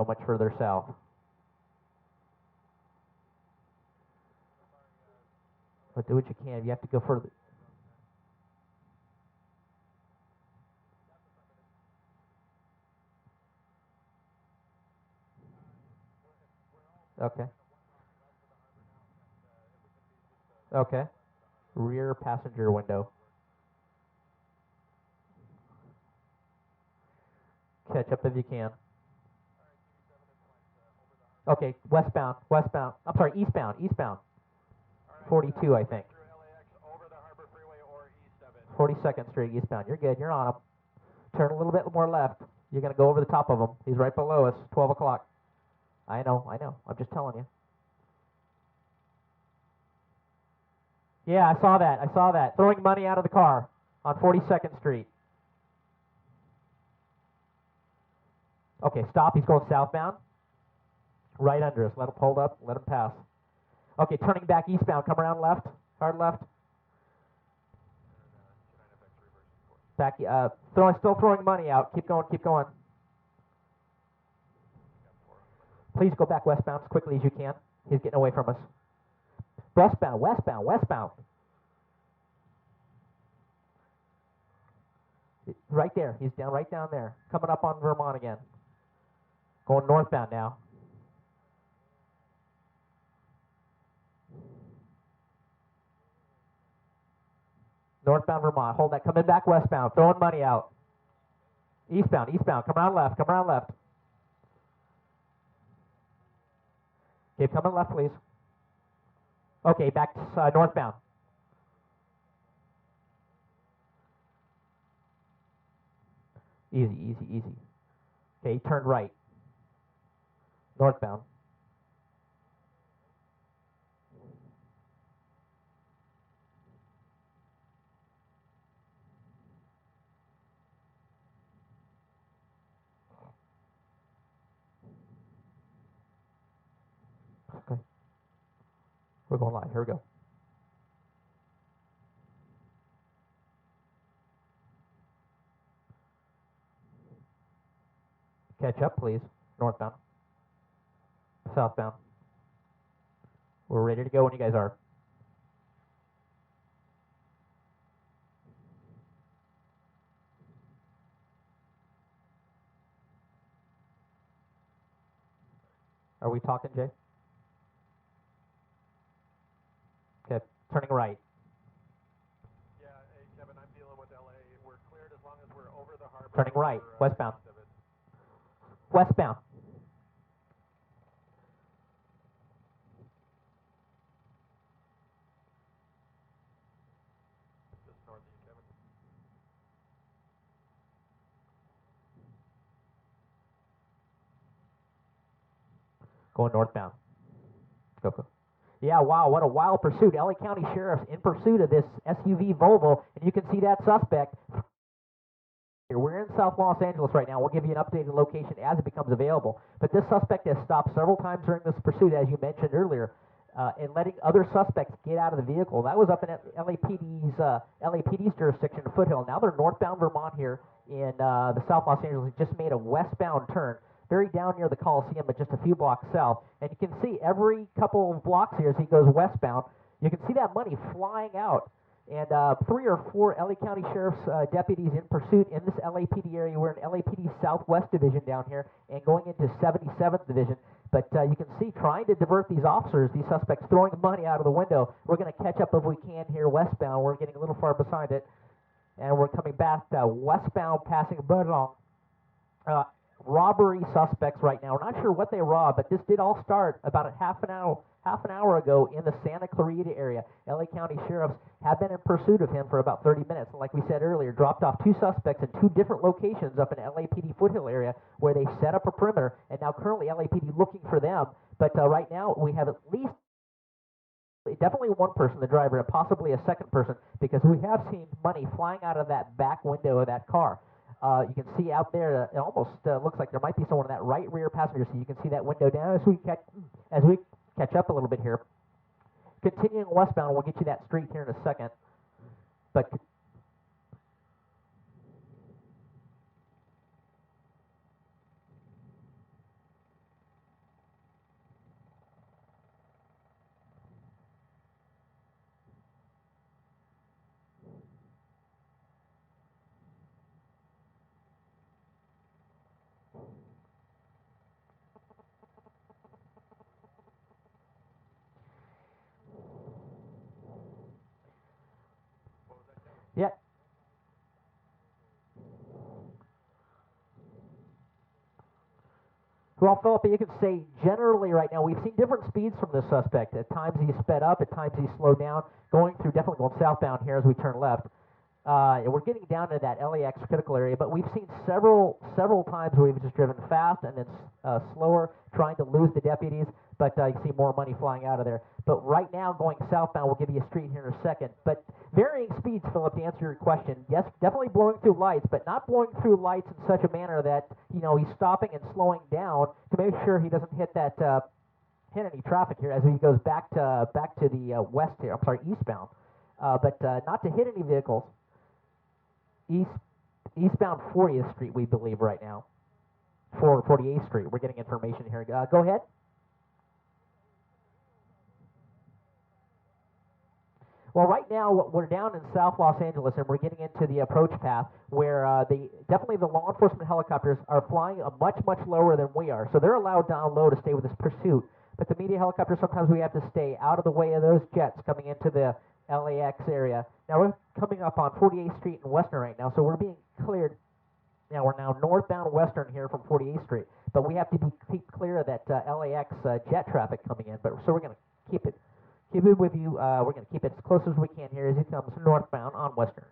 go much further south. But do what you can. You have to go further. Okay. Okay. Rear passenger window. Catch up if you can. Okay, westbound, westbound. I'm sorry, eastbound, eastbound. 42, I think. 42nd Street, eastbound. You're good. You're on him. Turn a little bit more left. You're going to go over the top of him. He's right below us, 12 o'clock. I know, I know. I'm just telling you. Yeah, I saw that. I saw that. Throwing money out of the car on 42nd Street. Okay, stop. He's going southbound. Right under us. Let him hold up. Let him pass. Okay, turning back eastbound. Come around left. Hard left. Back. Still throwing money out. Keep going. Keep going. Please go back westbound as quickly as you can. He's getting away from us. Westbound. Westbound. Westbound. Right there. He's down. Right down there. Coming up on Vermont again. Going northbound now. Northbound Vermont. Hold that. Coming back westbound. Throwing money out. Eastbound. Eastbound. Come around left. Come around left. Keep coming left, please. Okay, back to northbound. Easy, easy, easy. Okay, turn right. Northbound. Okay. We're going live. Here we go. Catch up, please. Northbound. Southbound. We're ready to go when you guys are. Are we talking, Jay? Okay, turning right. Yeah, hey, Kevin, I'm dealing with LA. We're cleared as long as we're over the harbor. Turning right, westbound. Westbound. Just north of you, Kevin. Going northbound. Go, go. Yeah, wow, what a wild pursuit. LA County Sheriff's in pursuit of this SUV Volvo, and you can see that suspect. We're in South Los Angeles right now. We'll give you an updated location as it becomes available. But this suspect has stopped several times during this pursuit, as you mentioned earlier, and letting other suspects get out of the vehicle. That was up in LAPD's jurisdiction, Foothill. Now they're northbound Vermont here in the South Los Angeles. Just made a westbound turn, very down near the Coliseum, but just a few blocks south. And you can see every couple of blocks here as he goes westbound, you can see that money flying out. And 3 or 4 LA County Sheriff's deputies in pursuit in this LAPD area. We're in LAPD Southwest Division down here and going into 77th Division. But you can see trying to divert these officers, these suspects throwing money out of the window. We're going to catch up if we can here westbound. We're getting a little far behind it. And we're coming back westbound, passing Budong. Robbery suspects right now. We're not sure what they robbed, but this did all start about a half an hour ago in the Santa Clarita area. LA County Sheriffs have been in pursuit of him for about 30 minutes. And like we said earlier, dropped off 2 suspects in 2 different locations up in LAPD Foothill area where they set up a perimeter. And now currently LAPD looking for them. But right now we have at least definitely one person, the driver, and possibly a second person, because we have seen money flying out of that back window of that car. You can see out there, it almost looks like there might be someone in that right rear passenger seat. You can see that window down as we catch up a little bit here. Continuing westbound, we'll get you that street here in a second. But Well, Philip, you can say generally right now we've seen different speeds from this suspect. At times he's sped up, at times he's slowed down, definitely going southbound here as we turn left. We're getting down to that LAX critical area, but we've seen several times where we've just driven fast and then slower, trying to lose the deputies, but you can see more money flying out of there. But right now, going southbound, we'll give you a street here in a second. But varying speeds, Philip, to answer your question, yes, definitely blowing through lights, but not blowing through lights in such a manner that, you know, he's stopping and slowing down to make sure he doesn't hit that hit any traffic here as he goes back to the west here. I'm sorry, eastbound, but not to hit any vehicles. Eastbound 40th Street, we believe right now, for 48th Street. We're getting information here. Go ahead. Well, right now we're down in South Los Angeles, and we're getting into the approach path where definitely the law enforcement helicopters are flying much lower than we are. So they're allowed down low to stay with this pursuit. But the media helicopters, sometimes we have to stay out of the way of those jets coming into the LAX area. Now we're coming up on 48th Street and Western right now, so we're being cleared. Now we're northbound Western here from 48th Street, but we have to keep clear of that LAX jet traffic coming in. But so we're going to keep it with you. We're going to keep it as close as we can here as he comes northbound on Western.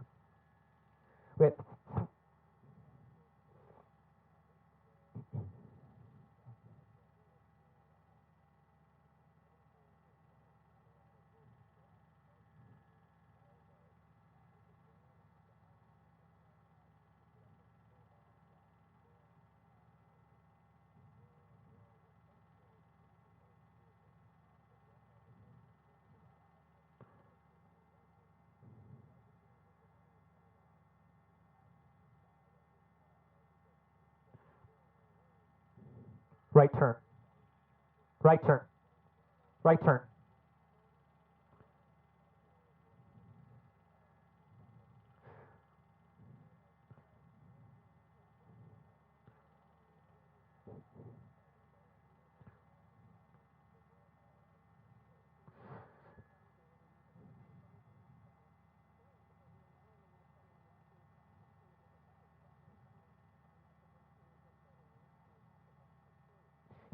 Right turn. Right turn. Right turn.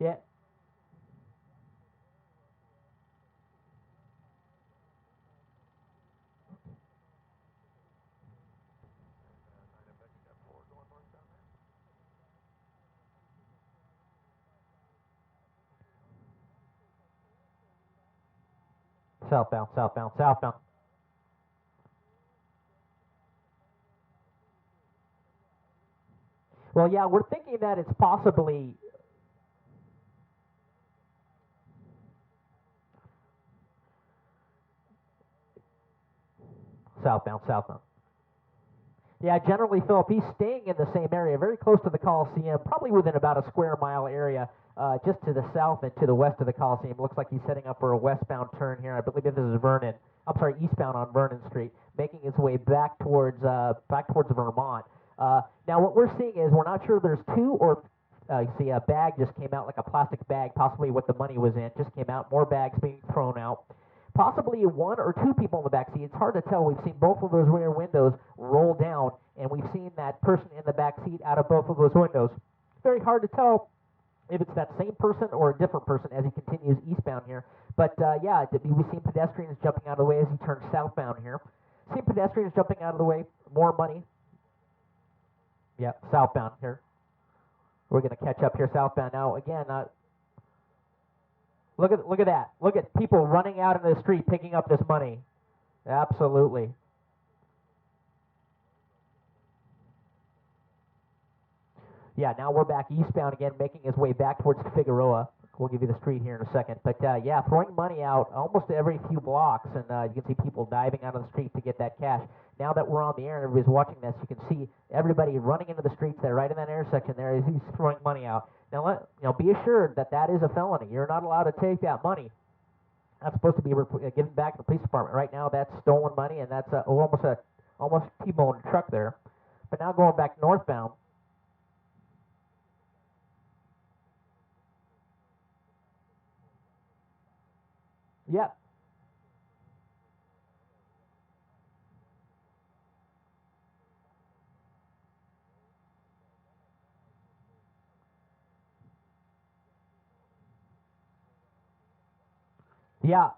Yeah. Southbound, southbound, southbound. Well, yeah, we're thinking that it's possibly southbound, southbound. Yeah, generally, Philip, he's staying in the same area, very close to the Coliseum, probably within about a square mile area, just to the south and to the west of the Coliseum. Looks like he's setting up for a westbound turn here. I believe this is Vernon. I'm sorry, eastbound on Vernon Street, making his way back towards Vermont. Now, what we're seeing is we're not sure there's two or you see a bag just came out, like a plastic bag, possibly what the money was in, just came out. More bags being thrown out. Possibly one or two people in the back seat. It's hard to tell. We've seen both of those rear windows roll down, and we've seen that person in the back seat out of both of those windows. It's very hard to tell if it's that same person or a different person as he continues eastbound here. But yeah, we've seen pedestrians jumping out of the way as he turns southbound here. Seen pedestrians jumping out of the way. More money. Yeah, southbound here. We're going to catch up here southbound now. Again, look at that. Look at people running out in the street picking up this money. Absolutely. Yeah, now we're back eastbound again, making his way back towards Figueroa. We'll give you the street here in a second. But yeah, throwing money out almost every few blocks, and you can see people diving out of the street to get that cash. Now that we're on the air and everybody's watching this, you can see everybody running into the streets there, right in that intersection there, as he's throwing money out. Now, be assured that that is a felony. You're not allowed to take that money. That's supposed to be given back to the police department. Right now, that's stolen money, and that's almost T-bone truck there. But now going back northbound. Yeah. Yeah.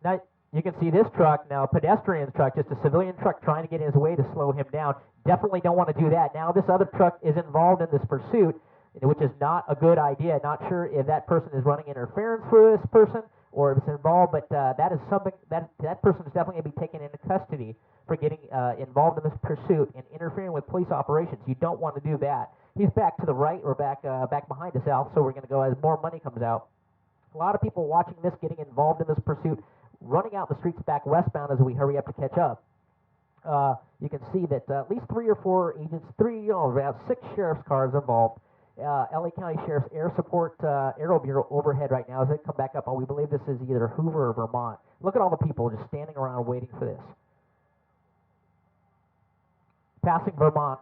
Now, you can see this truck now, pedestrian's truck, just a civilian truck trying to get in his way to slow him down. Definitely don't want to do that. Now this other truck is involved in this pursuit, which is not a good idea. Not sure if that person is running interference for this person or if it's involved, but that is something that person is definitely going to be taken into custody for getting involved in this pursuit and interfering with police operations. You don't want to do that. He's back to the right or back behind us, Al, so we're going to go as more money comes out. A lot of people watching this, getting involved in this pursuit, running out the streets back westbound as we hurry up to catch up. You can see that at least 3 or 4 agents, about 6 sheriff's cars involved. LA County Sheriff's Air Support Aero Bureau overhead right now as they come back up. We believe this is either Hoover or Vermont. Look at all the people just standing around waiting for this. Passing Vermont.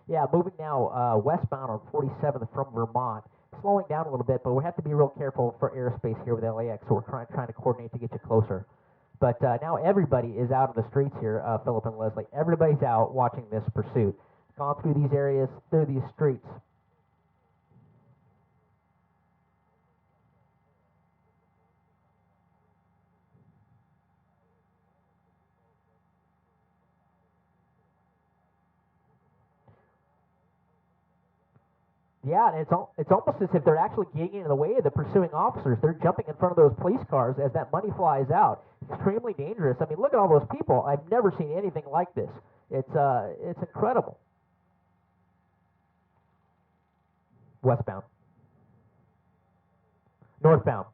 Yeah, moving now westbound on 47th from Vermont. Slowing down a little bit, but we have to be real careful for airspace here with LAX, so we're trying to coordinate to get you closer. But now everybody is out in the streets here, Philip and Leslie. Everybody's out watching this pursuit. Gone through these areas, through these streets. Yeah, and it's almost as if they're actually getting in the way of the pursuing officers. They're jumping in front of those police cars as that money flies out. Extremely dangerous. I mean, look at all those people. I've never seen anything like this. It's incredible. Westbound. Northbound.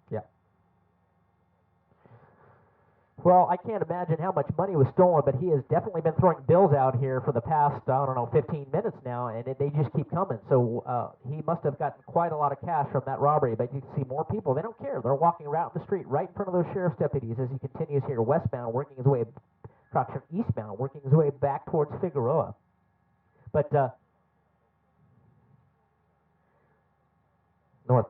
Yeah. Well, I can't imagine how much money was stolen, but he has definitely been throwing bills out here for the past, 15 minutes now, and they just keep coming. So he must have gotten quite a lot of cash from that robbery. But you can see more people. They don't care. They're walking around the street right in front of those sheriff's deputies as he continues here westbound, working his way, eastbound, working his way back towards Figueroa. But north.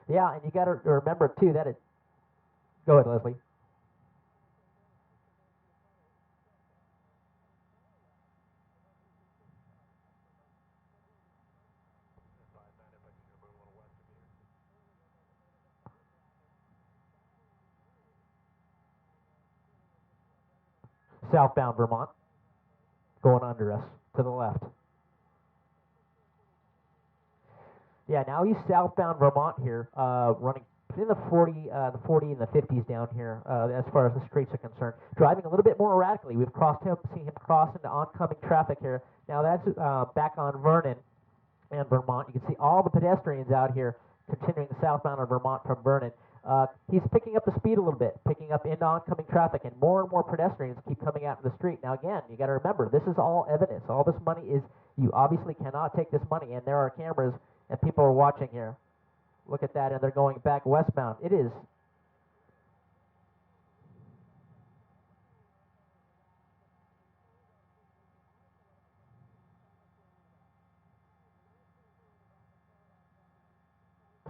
Yeah, and you got to remember, too, that it... Go ahead, Leslie. Southbound Vermont, going under us, to the left. Yeah, now he's southbound Vermont here, running in the 40 and the 50s down here, as far as the streets are concerned. Driving a little bit more erratically. We've seen him cross into oncoming traffic here. Now that's back on Vernon and Vermont. You can see all the pedestrians out here continuing southbound on Vermont from Vernon. He's picking up the speed a little bit, picking up into oncoming traffic, and more pedestrians keep coming out to the street. Now again, you got to remember, this is all evidence. All this money is, you obviously cannot take this money, and there are cameras and people are watching here. Look at that, and they're going back westbound. It is...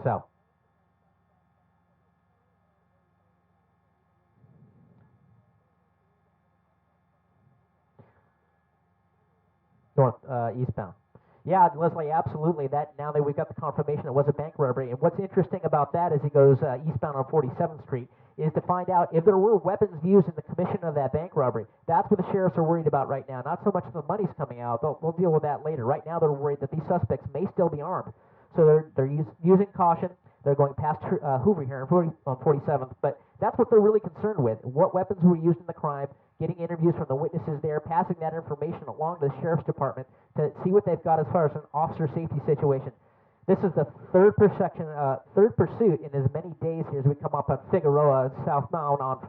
south. North, eastbound. Yeah, Leslie, absolutely. Now that we've got the confirmation it was a bank robbery. And what's interesting about that as he goes eastbound on 47th Street is to find out if there were weapons used in the commission of that bank robbery. That's what the sheriffs are worried about right now. Not so much the money's coming out. They'll deal with that later. Right now they're worried that these suspects may still be armed. So they're using caution. They're going past Hoover here on 47th. But that's what they're really concerned with. What weapons were used in the crime, getting interviews from the witnesses there, passing that information along to the sheriff's department to see what they've got as far as an officer safety situation. This is the third pursuit in as many days here as we come up on Figueroa southbound on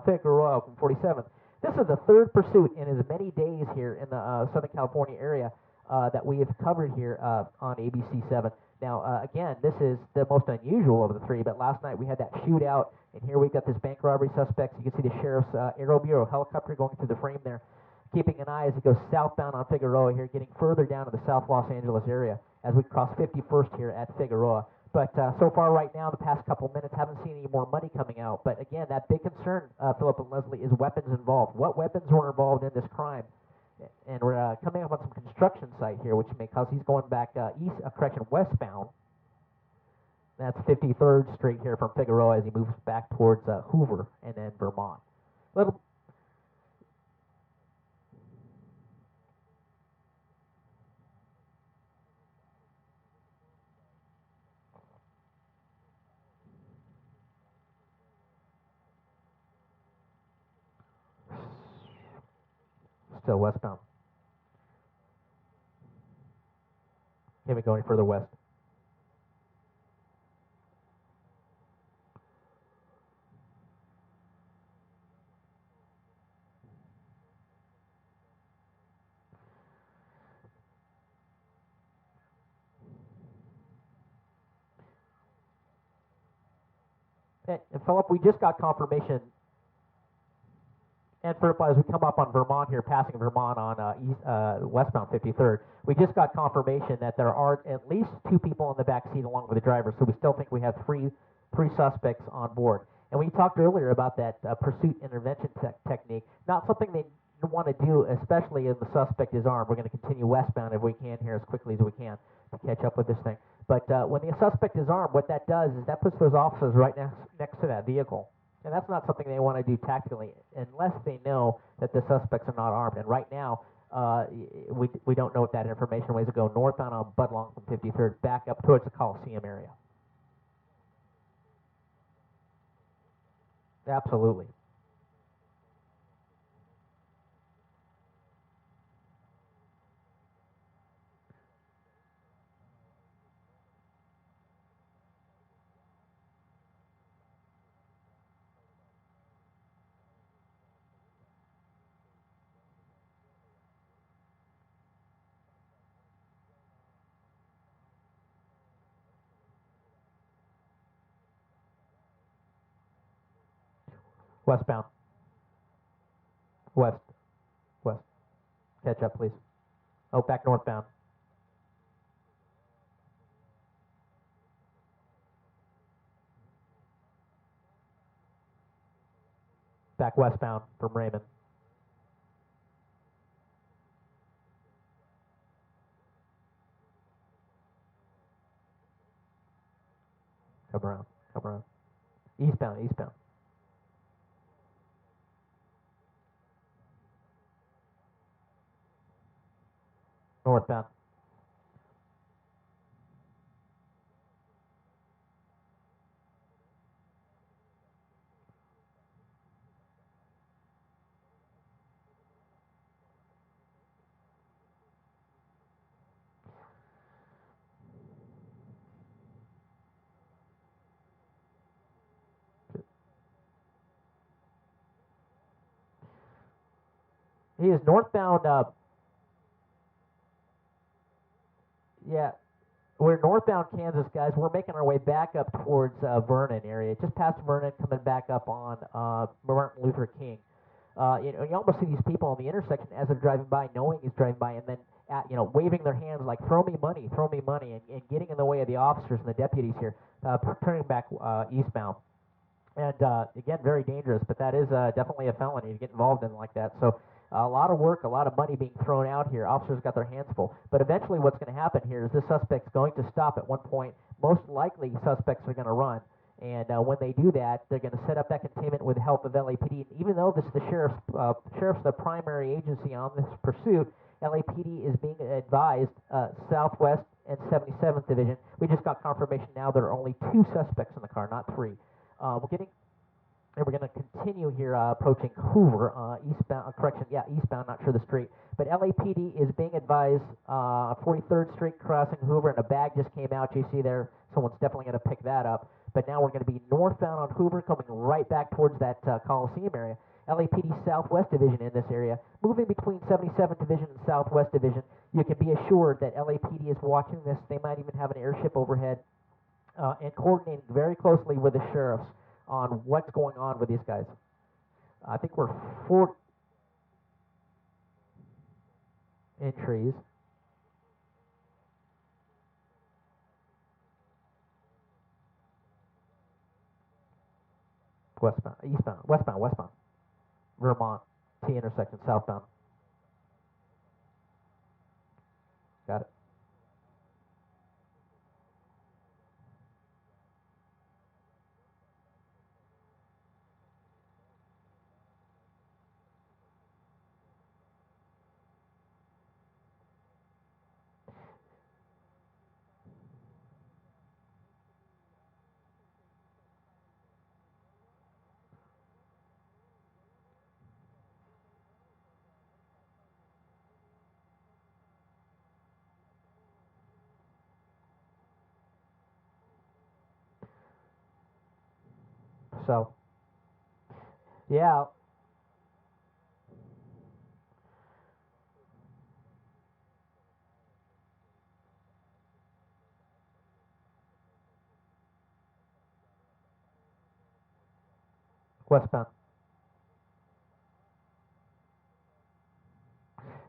Figueroa from 47th. This is the third pursuit in as many days here in the Southern California area that we have covered here on ABC7. Now, again, this is the most unusual of the three, but last night we had that shootout, and here we've got this bank robbery suspect. You can see the sheriff's Aero Bureau helicopter going through the frame there, keeping an eye as he goes southbound on Figueroa here, getting further down to the South Los Angeles area as we cross 51st here at Figueroa. But so far right now, the past couple minutes, haven't seen any more money coming out. But again, that big concern, Philip and Leslie, is weapons involved. What weapons were involved in this crime? And we're coming up on some construction site here, which may cause he's going back westbound. That's 53rd Street here from Figueroa as he moves back towards Hoover and then Vermont. Little. Still westbound. Can't go any further west. And Philip, we just got confirmation. And Philip, as we come up on Vermont here, passing Vermont on westbound 53rd, we just got confirmation that there are at least 2 people in the back seat along with the driver. So we still think we have three suspects on board. And we talked earlier about that pursuit intervention technique. Not something they want to do, especially if the suspect is armed. We're going to continue westbound if we can here as quickly as we can to catch up with this thing. But when the suspect is armed, what that does is that puts those officers right next to that vehicle. And that's not something they want to do tactically unless they know that the suspects are not armed. And right now, we don't know what that information ways to go northbound on Budlong from 53rd back up towards the Coliseum area. Absolutely. Westbound. West. Catch up, please. Oh, back northbound. Back westbound from Raymond. Come around. Eastbound. Northbound. He is northbound. Yeah, we're northbound Kansas, guys. We're making our way back up towards Vernon area, just past Vernon, coming back up on Martin Luther King. You almost see these people on the intersection as they're driving by, knowing he's driving by, and then waving their hands like "throw me money," and getting in the way of the officers and the deputies here, turning back eastbound. And again, very dangerous, but that is definitely a felony to get involved in like that. So a lot of work, a lot of money being thrown out here. Officers got their hands full. But eventually what's going to happen here is this suspect's going to stop at one point. Most likely suspects are going to run. And when they do that, they're going to set up that containment with the help of LAPD. Even though this is the sheriff's the primary agency on this pursuit, LAPD is being advised Southwest and 77th Division. We just got confirmation now there are only 2 suspects in the car, not 3. We're going to continue here approaching Hoover, eastbound, eastbound, not sure the street. But LAPD is being advised 43rd Street crossing Hoover, and a bag just came out. You see there, someone's definitely going to pick that up. But now we're going to be northbound on Hoover, coming right back towards that Coliseum area. LAPD Southwest Division in this area. Moving between 77th Division and Southwest Division, you can be assured that LAPD is watching this. They might even have an airship overhead and coordinating very closely with the sheriffs on what's going on with these guys. I think we're 4 entries. Westbound, eastbound, westbound. Vermont, T intersection, southbound. Got it. So, yeah. Westbound.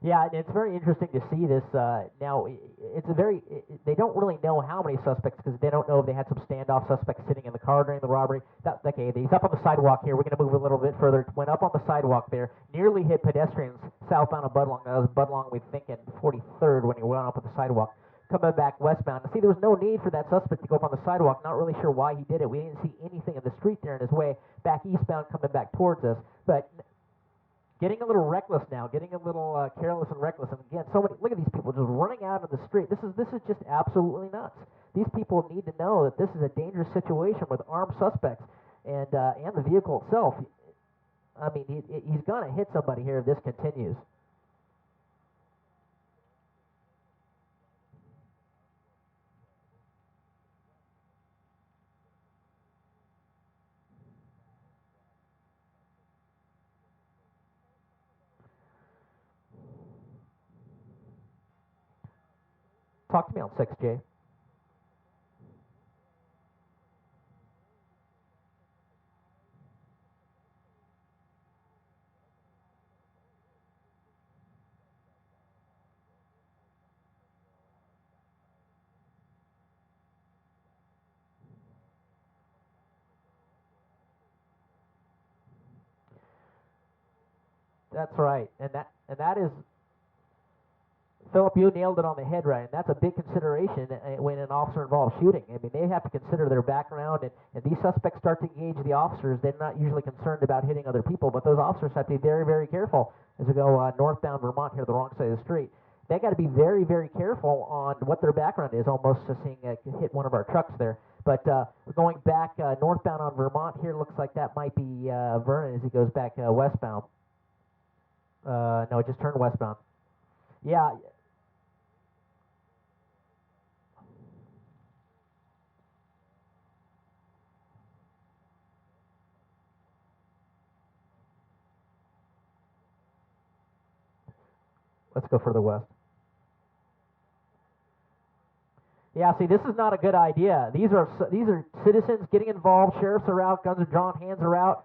Yeah, and it's very interesting to see this. Now, they don't really know how many suspects because they don't know if they had some standoff suspects sitting in the car during the robbery. Okay, he's up on the sidewalk here. We're going to move a little bit further. Went up on the sidewalk there, nearly hit pedestrians southbound of Budlong. That was Budlong, we think, in 43rd when he went up on the sidewalk. Coming back westbound. See, there was no need for that suspect to go up on the sidewalk. Not really sure why he did it. We didn't see anything in the street there in his way. Back eastbound, coming back towards us. But getting a little reckless now, getting a little careless and reckless. And again, so many. Look at these people just running out of the street. This is just absolutely nuts. These people need to know that this is a dangerous situation with armed suspects and the vehicle itself. I mean, he's going to hit somebody here if this continues. Talk to me on 6J. That's right, and that is, Philip, you nailed it on the head, right? And that's a big consideration when an officer involves shooting. I mean, they have to consider their background, and these suspects start to engage the officers. They're not usually concerned about hitting other people, but those officers have to be very, very careful as we go northbound Vermont here, the wrong side of the street. They got to be very, very careful on what their background is, almost seeing hit one of our trucks there. But going back northbound on Vermont here, looks like that might be Vernon as he goes back westbound. No, it just turned westbound. Yeah. Let's go further west. Yeah, see, this is not a good idea. These are citizens getting involved. Sheriffs are out. Guns are drawn. Hands are out.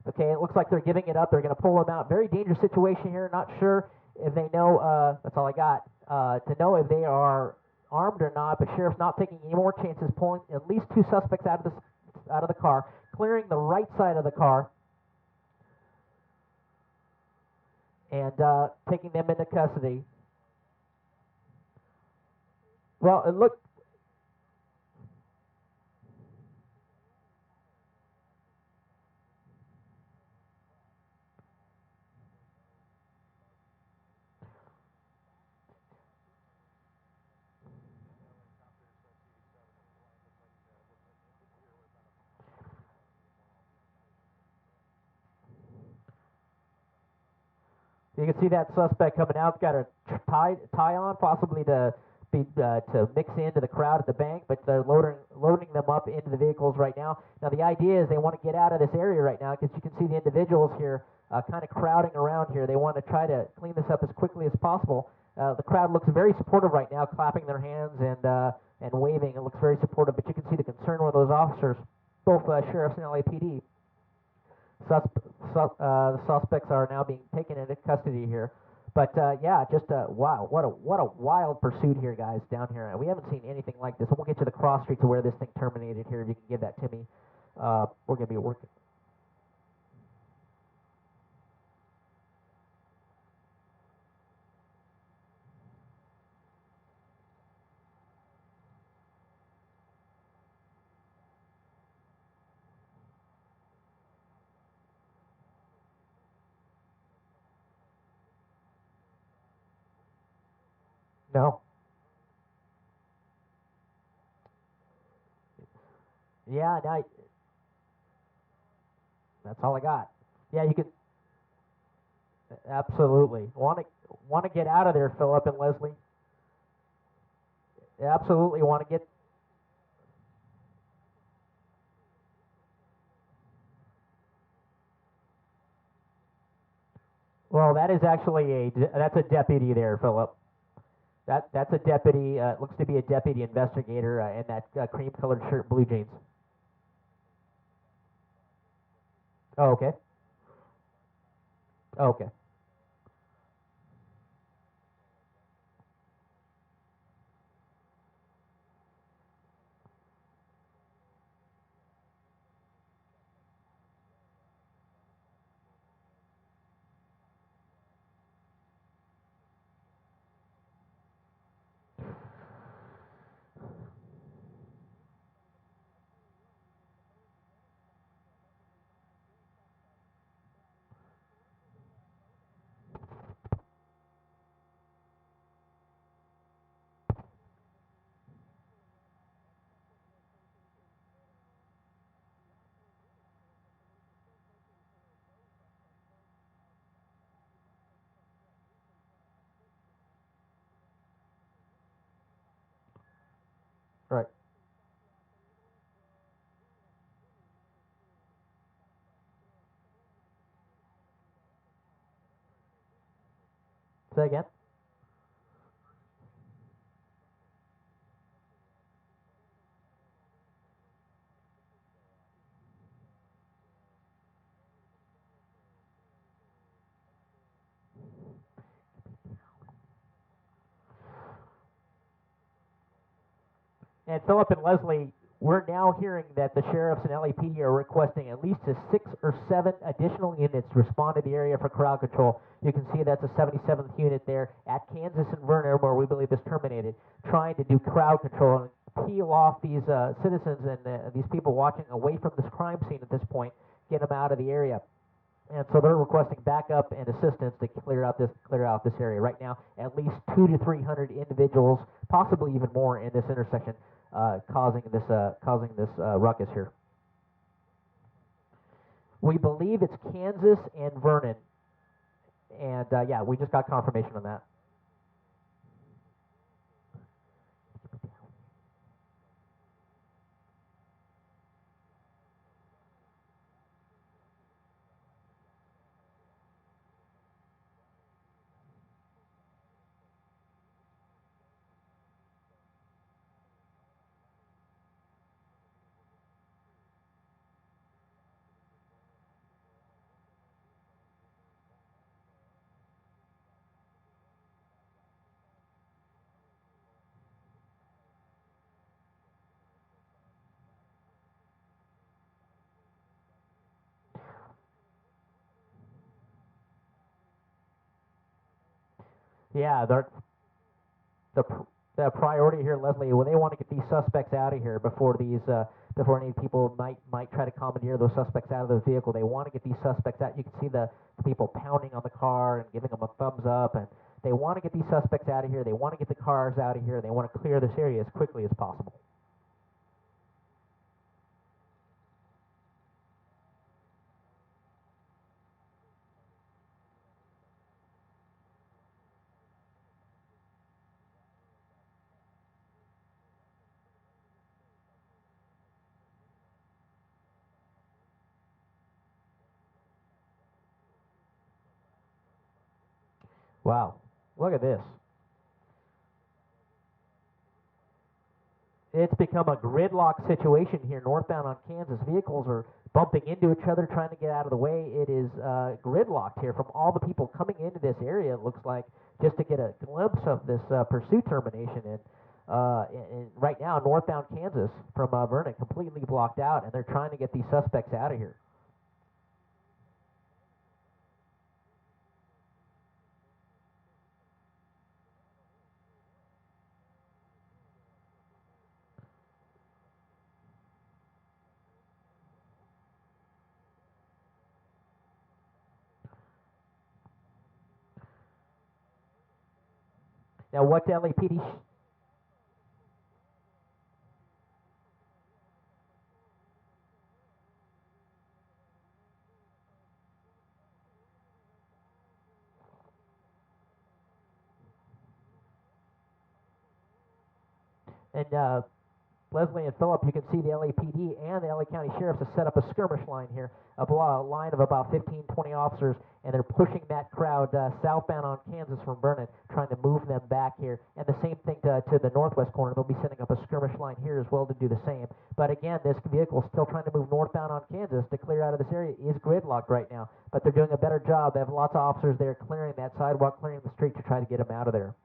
Okay, it looks like they're giving it up. They're going to pull them out. Very dangerous situation here. Not sure if they know. That's all I got. To know if they are armed or not. But sheriff's not taking any more chances. Pulling at least 2 suspects out of the car, clearing the right side of the car, and taking them into custody. Well, it looked. You can see that suspect coming out. Got a tie on, possibly to mix into the crowd at the bank, but they're loading them up into the vehicles right now. Now the idea is they want to get out of this area right now because you can see the individuals here kind of crowding around here. They want to try to clean this up as quickly as possible. The crowd looks very supportive right now, clapping their hands and waving. It looks very supportive, but you can see the concern with those officers, both sheriffs and LAPD. The suspects are now being taken into custody here. But yeah, just wow, what a wild pursuit here, guys, down here. We haven't seen anything like this. And we'll get to the cross streets of where this thing terminated here. If you can give that to me, we're going to be working. No. Yeah, no, that's all I got. Yeah, you could absolutely want to get out of there, Philip and Leslie. Absolutely want to get. Well, that is actually that's a deputy there, Philip. That's a deputy. Looks to be a deputy investigator in that cream-colored shirt, blue jeans. Oh, okay. Oh, okay. Right. Say again. And Philip and Leslie, we're now hearing that the sheriffs and LAPD are requesting at least 6 or 7 additional units to respond to the area for crowd control. You can see that's a 77th unit there at Kansas and Vernon, where we believe this terminated, trying to do crowd control and peel off these citizens and these people watching away from this crime scene at this point, get them out of the area. And so they're requesting backup and assistance to clear out this area. Right now, at least 200 to 300 individuals, possibly even more, in this intersection, causing this ruckus here. We believe it's Kansas and Vernon, and yeah, we just got confirmation on that. Yeah, the priority here, Leslie, well, they want to get these suspects out of here before any people might try to commandeer those suspects out of the vehicle. They want to get these suspects out. You can see the people pounding on the car and giving them a thumbs up, and they want to get these suspects out of here. They want to get the cars out of here. They want to clear this area as quickly as possible. Wow. Look at this. It's become a gridlock situation here northbound on Kansas. Vehicles are bumping into each other, trying to get out of the way. It is gridlocked here from all the people coming into this area, it looks like, just to get a glimpse of this pursuit termination. And right now, northbound Kansas from Vernon completely blocked out, and they're trying to get these suspects out of here. Now, what LAPD... And Leslie and Phillip, you can see the LAPD and the LA County Sheriffs have set up a skirmish line here, a line of about 15, 20 officers, and they're pushing that crowd southbound on Kansas from Vernon, trying to move them back here. And the same thing to the northwest corner. They'll be setting up a skirmish line here as well to do the same. But again, this vehicle is still trying to move northbound on Kansas to clear out of this area. It is gridlocked right now, but they're doing a better job. They have lots of officers there clearing that sidewalk, clearing the street to try to get them out of there.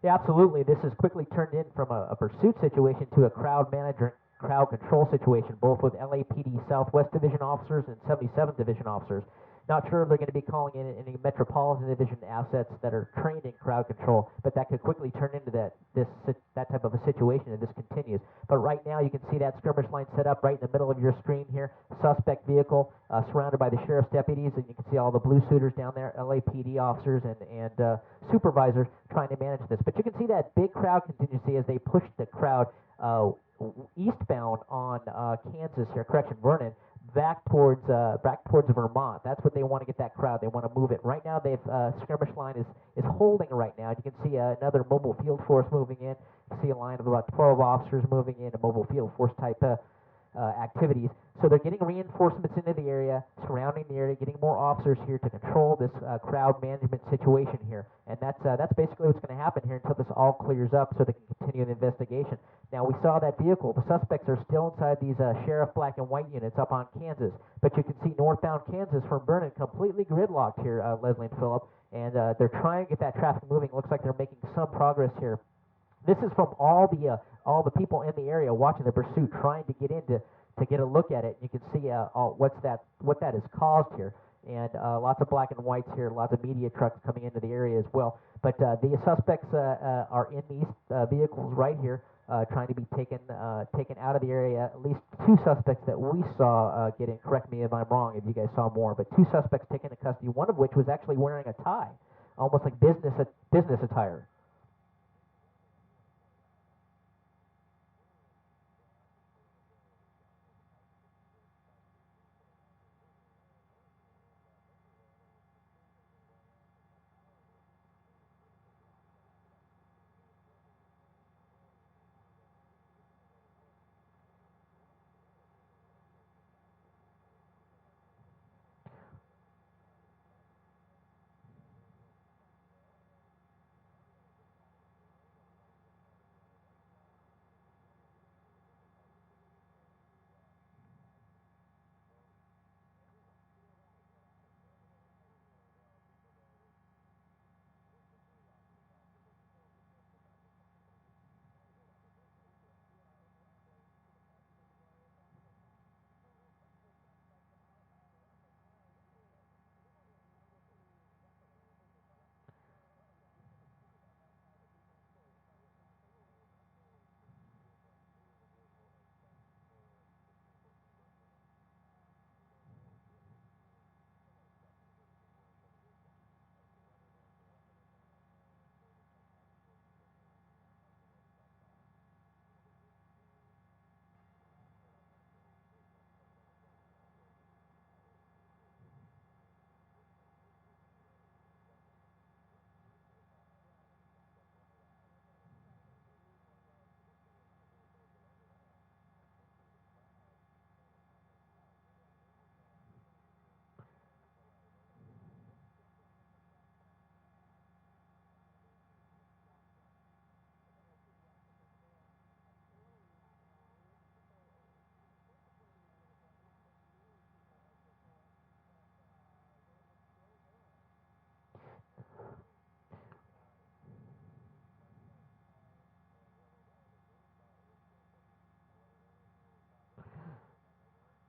Yeah, absolutely. This has quickly turned in from a pursuit situation to a crowd manager, crowd control situation, both with LAPD Southwest Division officers and 77th Division officers. Not sure if they're going to be calling in any Metropolitan Division assets that are trained in crowd control, but that could quickly turn into that type of a situation if this continues. But right now, you can see that skirmish line set up right in the middle of your screen here. Suspect vehicle surrounded by the sheriff's deputies, and you can see all the blue suiters down there, LAPD officers and supervisors trying to manage this. But you can see that big crowd contingency as they push the crowd eastbound on Kansas here, correction, Vernon, back towards Vermont. That's what they want to get that crowd. They want to move it. Right now, they've skirmish line is holding right now. You can see another mobile field force moving in. You see a line of about 12 officers moving in, a mobile field force type activities. So they're getting reinforcements into the area, surrounding the area, getting more officers here to control this crowd management situation here. And that's basically what's going to happen here until this all clears up so they can continue the investigation. Now, we saw that vehicle. The suspects are still inside these sheriff black and white units up on Kansas. But you can see northbound Kansas from Vernon completely gridlocked here, Leslie and Phillip. And they're trying to get that traffic moving. Looks like they're making some progress here. This is from all the people in the area watching the pursuit, trying to get in to get a look at it. You can see what that has caused here, and lots of black and whites here, lots of media trucks coming into the area as well. But the suspects are in these vehicles right here, trying to be taken out of the area. At least 2 suspects that we saw get in. Correct me if I'm wrong, if you guys saw more, but 2 suspects taken into custody. One of which was actually wearing a tie, almost like business attire.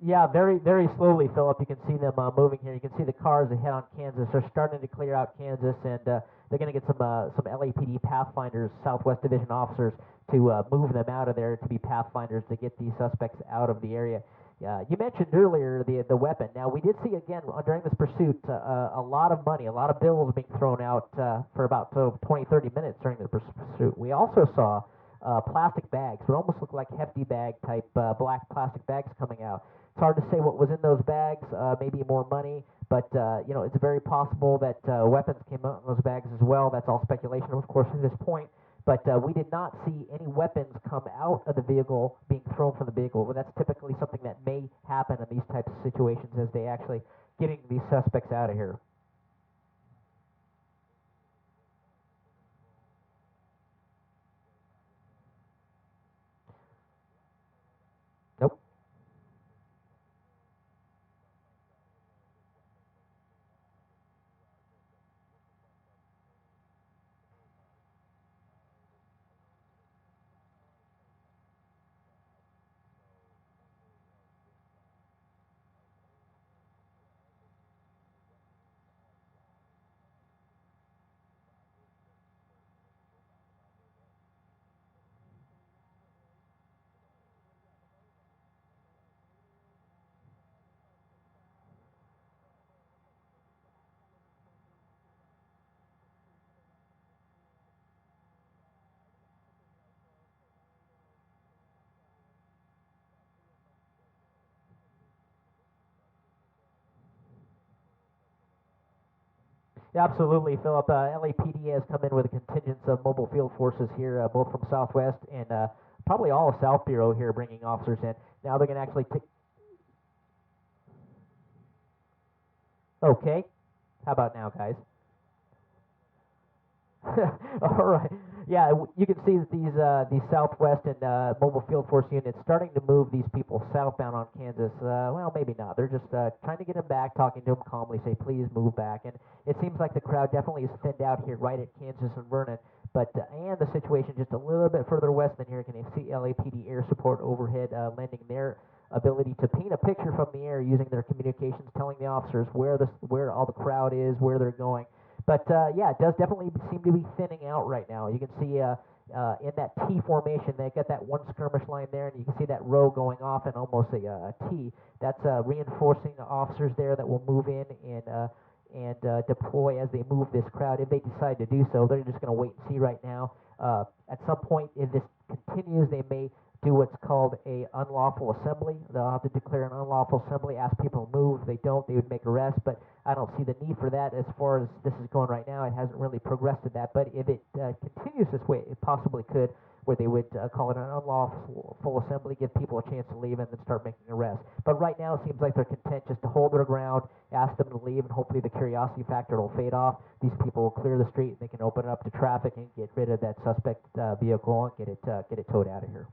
Yeah, very, very slowly, Philip. You can see them moving here. You can see the cars ahead on Kansas. They're starting to clear out Kansas, and they're going to get some LAPD Pathfinders, Southwest Division officers, to move them out of there to be Pathfinders to get these suspects out of the area. You mentioned earlier the weapon. Now, we did see, again, during this pursuit, a lot of money, a lot of bills being thrown out for about 20, 30 minutes during the pursuit. We also saw plastic bags. It almost looked like hefty bag type black plastic bags coming out. It's hard to say what was in those bags, maybe more money, but it's very possible that weapons came out in those bags as well. That's all speculation, of course, at this point. But we did not see any weapons come out of the vehicle being thrown from the vehicle. Well, that's typically something that may happen in these types of situations as they actually getting these suspects out of here. Nope. Yeah, absolutely, Philip. LAPD has come in with a contingent of mobile field forces here, both from Southwest and probably all of South Bureau here, bringing officers in. Now they're going to actually take. Okay. How about now, guys? All right. Yeah, you can see that these Southwest and mobile field force units starting to move these people southbound on Kansas. Well, maybe not. They're just trying to get them back, talking to them calmly, say, please move back. And it seems like the crowd definitely is thinned out here right at Kansas and Vernon. But and the situation just a little bit further west than here. Can you see LAPD air support overhead lending their ability to paint a picture from the air using their communications, telling the officers where all the crowd is, where they're going. But yeah, it does definitely seem to be thinning out right now. You can see in that T formation, they got that one skirmish line there, and you can see that row going off in almost a T. That's reinforcing the officers there that will move in and deploy as they move this crowd. If they decide to do so, they're just going to wait and see right now. At some point, if this continues, they may do what's called a unlawful assembly. They'll have to declare an unlawful assembly, ask people to move. If they don't, they would make arrests, but I don't see the need for that as far as this is going right now. It hasn't really progressed to that, but if it continues this way, it possibly could, where they would call it an unlawful assembly, give people a chance to leave, and then start making arrests. But right now, it seems like they're content just to hold their ground, ask them to leave, and hopefully the curiosity factor will fade off. These people will clear the street, and they can open it up to traffic and get rid of that suspect vehicle and get it towed out of here.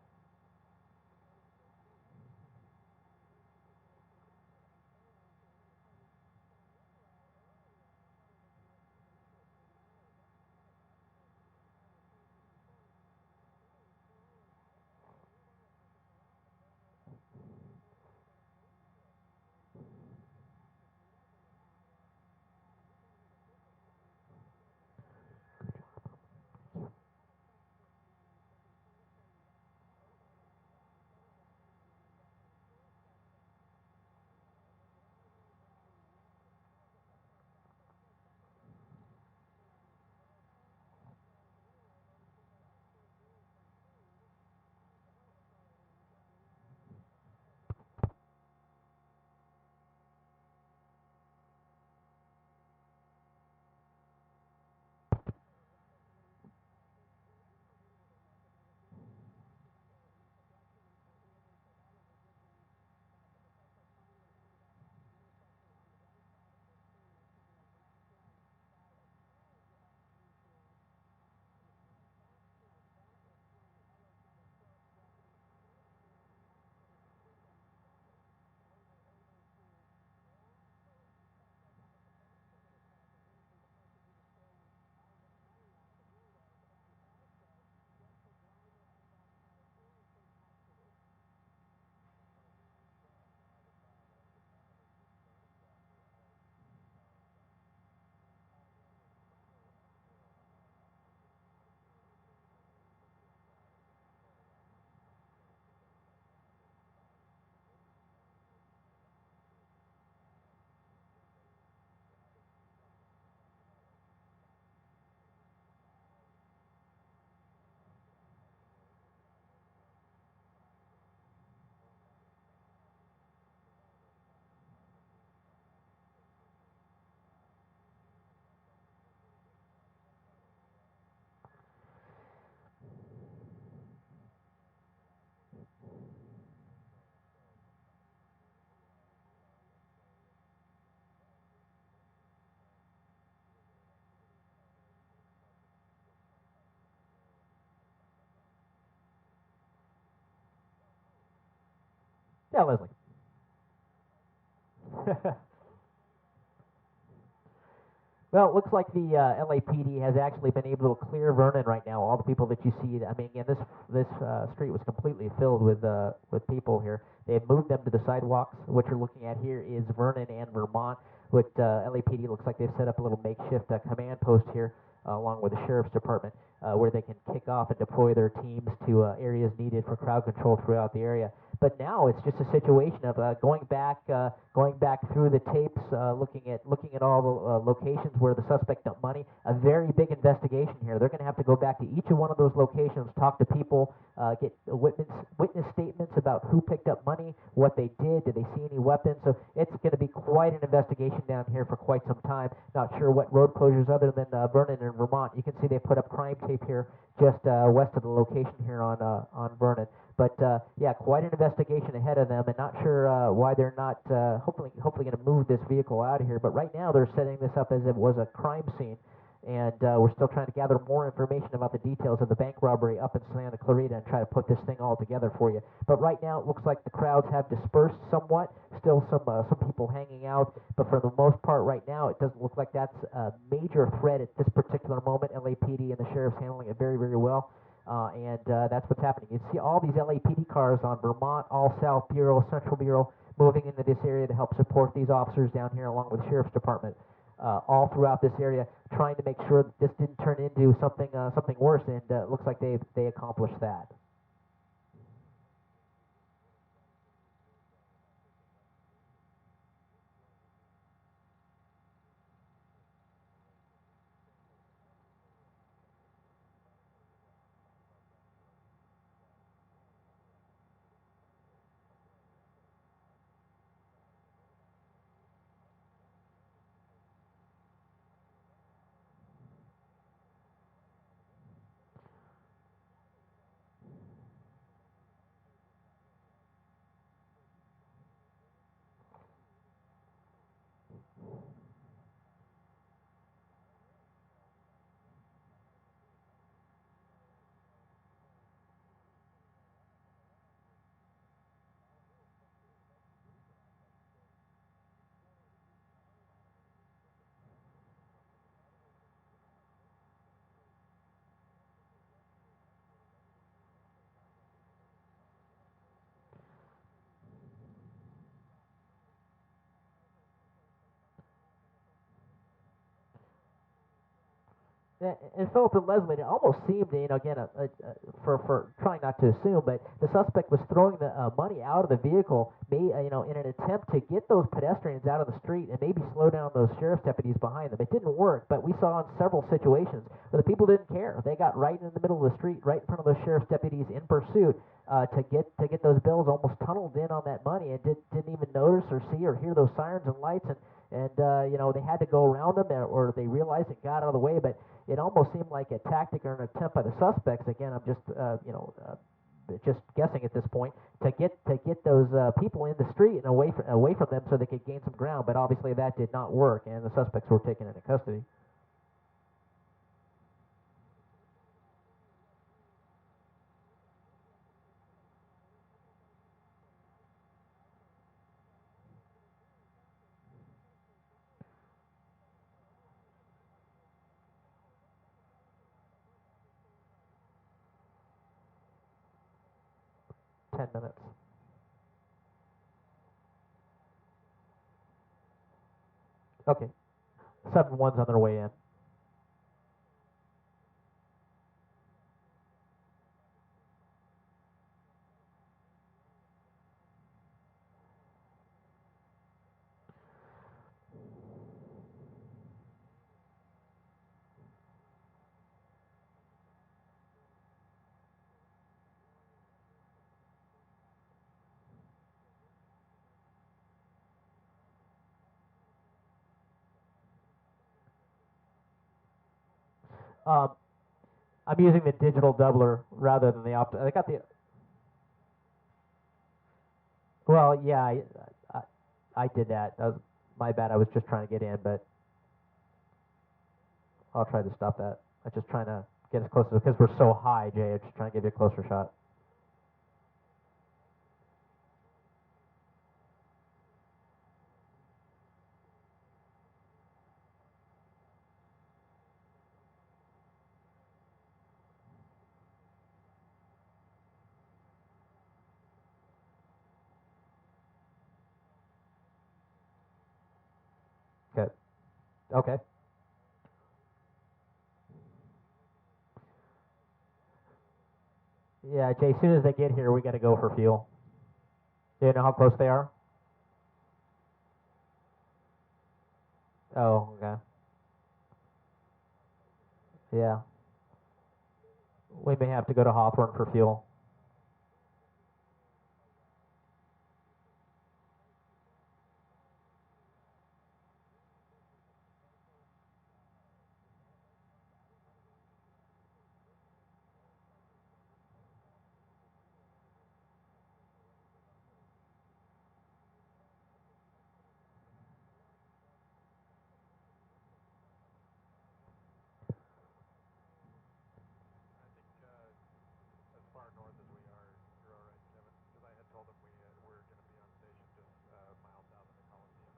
Yeah, Leslie. Well, it looks like the LAPD has actually been able to clear Vernon right now. All the people that you see, I mean, again, this street was completely filled with people here. They have moved them to the sidewalks. What you're looking at here is Vernon and Vermont. What LAPD looks like they've set up a little makeshift command post here. along with the sheriff's department, where they can kick off and deploy their teams to areas needed for crowd control throughout the area. But now it's just a situation of going back through the tapes, looking at all the locations where the suspect dumped money. A very big investigation here. They're going to have to go back to each one of those locations, talk to people, get witness statements about who picked up money, what they did they see any weapons. So it's going to be quite an investigation down here for quite some time. Not sure what road closures other than Vernon and Vermont. You can see they put up crime tape here just west of the location here on Vernon. But yeah, quite an investigation ahead of them, and not sure why they're not hopefully going to move this vehicle out of here. But right now they're setting this up as if it was a crime scene, and we're still trying to gather more information about the details of the bank robbery up in Santa Clarita and try to put this thing all together for you. But right now it looks like the crowds have dispersed somewhat. Still some people hanging out, but for the most part right now it doesn't look like that's a major threat at this particular moment. LAPD and the sheriff's handling it very, very well. And that's what's happening. You see all these LAPD cars on Vermont, All South Bureau, Central Bureau, moving into this area to help support these officers down here, along with the Sheriff's Department, all throughout this area, trying to make sure that this didn't turn into something worse. And it looks like they accomplished that. And Philip and Leslie, it almost seemed, again, for trying not to assume, but the suspect was throwing the money out of the vehicle, in an attempt to get those pedestrians out of the street and maybe slow down those sheriff's deputies behind them. It didn't work, but we saw in several situations where the people didn't care. They got right in the middle of the street, right in front of those sheriff's deputies in pursuit to get those bills, almost tunneled in on that money, and didn't even notice or see or hear those sirens and lights, and they had to go around them, or they realized it got out of the way, but it almost seemed like a tactic or an attempt by the suspects. Again, I'm just guessing at this point, to get those people in the street and away from them so they could gain some ground. But obviously that did not work, and the suspects were taken into custody. Minutes. Okay. 7-1's on their way in. I'm using the digital doubler rather than the optical. I got the. Well, yeah, I did that. That was my bad. I was just trying to get in, but I'll try to stop that. I'm just trying to get as close as, because we're so high, Jay. I'm just trying to give you a closer shot. Okay. Okay. Yeah, Jay, as soon as they get here, we got to go for fuel. Do you know how close they are? Oh, okay. Yeah. We may have to go to Hawthorne for fuel. As far north as we are, you're all right, Kevin. Because I had told them we were going to be on station just miles south of the Coliseum.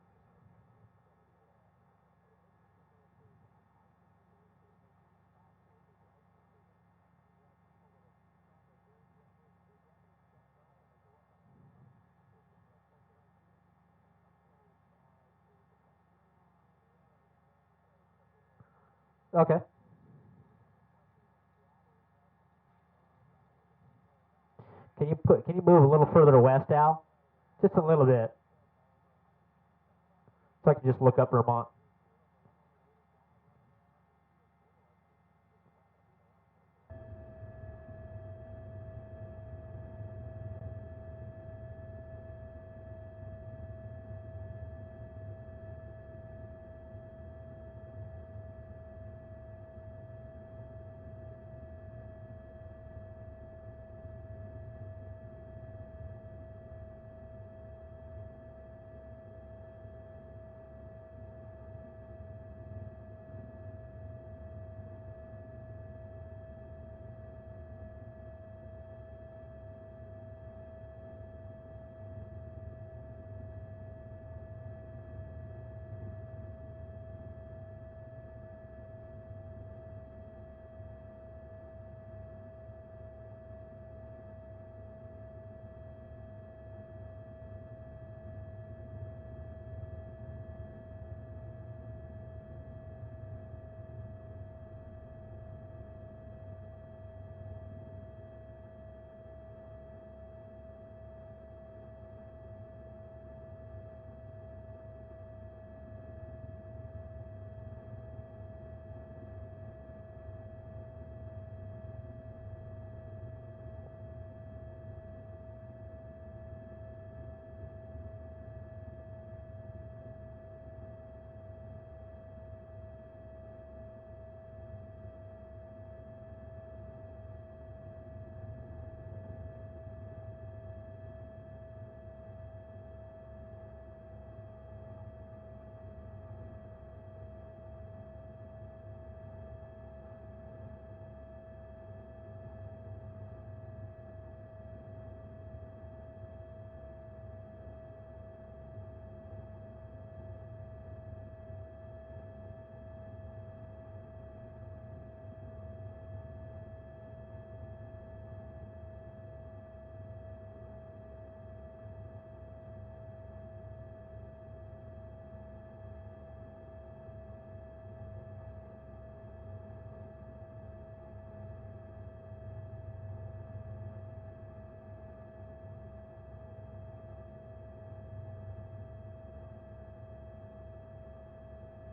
Okay. Can you move a little further west, Al? Just a little bit. So I can just look up Vermont.